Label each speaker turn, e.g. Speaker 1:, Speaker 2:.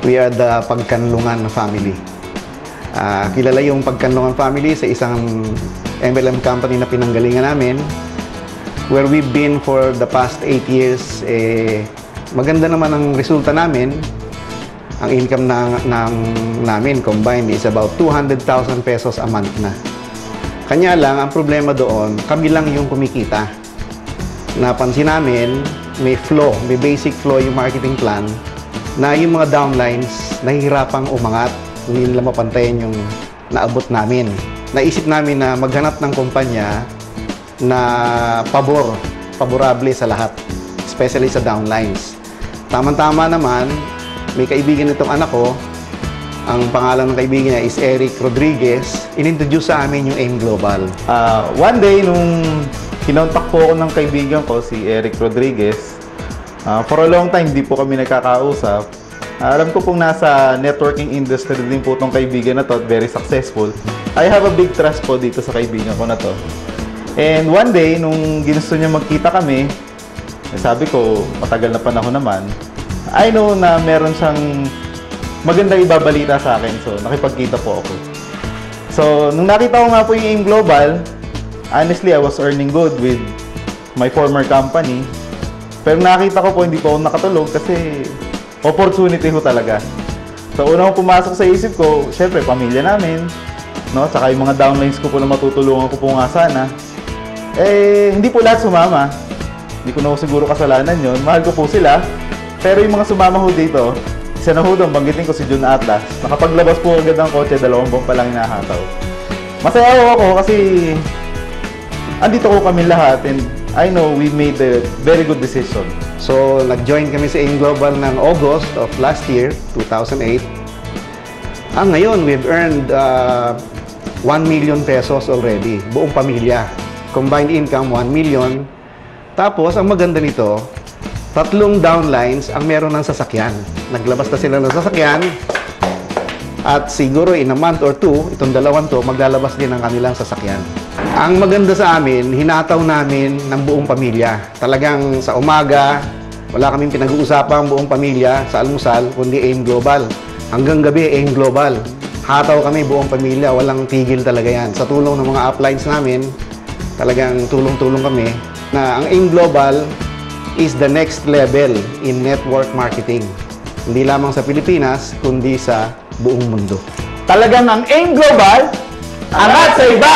Speaker 1: We are the Pagkanlungan family. Kilala yung Pagkanlungan family sa isang MLM company na pinanggalingan namin, where we've been for the past 8 years. Maganda naman ang resulta namin. Ang income namin combined is about 200,000 pesos a month na. Kanya lang, ang problema doon, kami lang yung kumikita. Napansin namin, may basic flow yung marketing plan, na yung mga downlines, nahihirapang umangat, hindi nila mapantayan yung naabot namin. Naisip namin na maghanap ng kumpanya na paborable sa lahat, especially sa downlines. Tama-tama naman, may kaibigan nitong anak ko, ang pangalan ng kaibigan niya is Eric Rodriguez. Inintroduce sa amin yung AIM Global.
Speaker 2: One day, nung kinontak po ako ng kaibigan ko, si Eric Rodriguez, for a long time, di po kami nagkakausap. Alam ko pong nasa networking industry din po itong kaibigan na to at very successful. I have a big trust po dito sa kaibigan ko na to. And one day, nung ginusto niya magkita kami, sabi ko, matagal na panahon naman, I know na meron siyang magandang ibabalita sa akin. So, nakipagkita po ako. So, nung nakita ko nga po yung AIM Global, honestly, I was earning good with my former company. Pero nakita ko po, hindi po ako nakatulog kasi opportunity ho talaga. So, una kong pumasok sa isip ko, syempre, pamilya namin, no? Tsaka yung mga downlines ko po na matutulungan ko po nga sana. Hindi po lahat sumama. Hindi ko na siguro kasalanan yon. Mahal ko po sila. Pero yung mga sumama ho dito, isa na ho doon, banggitin ko si June Atlas. Nakapaglabas po agad ng kotse, 2 buwan pa lang hinahataw. Masaya ako kasi andito ko kami lahat and I know we made a very good decision.
Speaker 1: So, nag-join kami sa AIM Global ng August of last year, 2008. Ngayon, we've earned 1 million pesos already, buong pamilya. Combined income, 1 million. Tapos, ang maganda nito, 3 downlines ang meron ng sasakyan. Naglabas na sila ng sasakyan. At siguro in a month or 2, itong dalawang to, maglalabas din ang kanilang sasakyan. Ang maganda sa amin, hinataw namin ng buong pamilya. Talagang sa umaga, wala kaming pinag-uusapang buong pamilya sa almusal, kundi AIM Global. Hanggang gabi, AIM Global. Hataw kami buong pamilya, walang tigil talaga yan. Sa tulong ng mga uplines namin, talagang tulong-tulong kami na ang AIM Global is the next level in network marketing. Hindi lamang sa Pilipinas, kundi sa buong mundo.
Speaker 2: Talagang ang AIM Global, angat sa iba!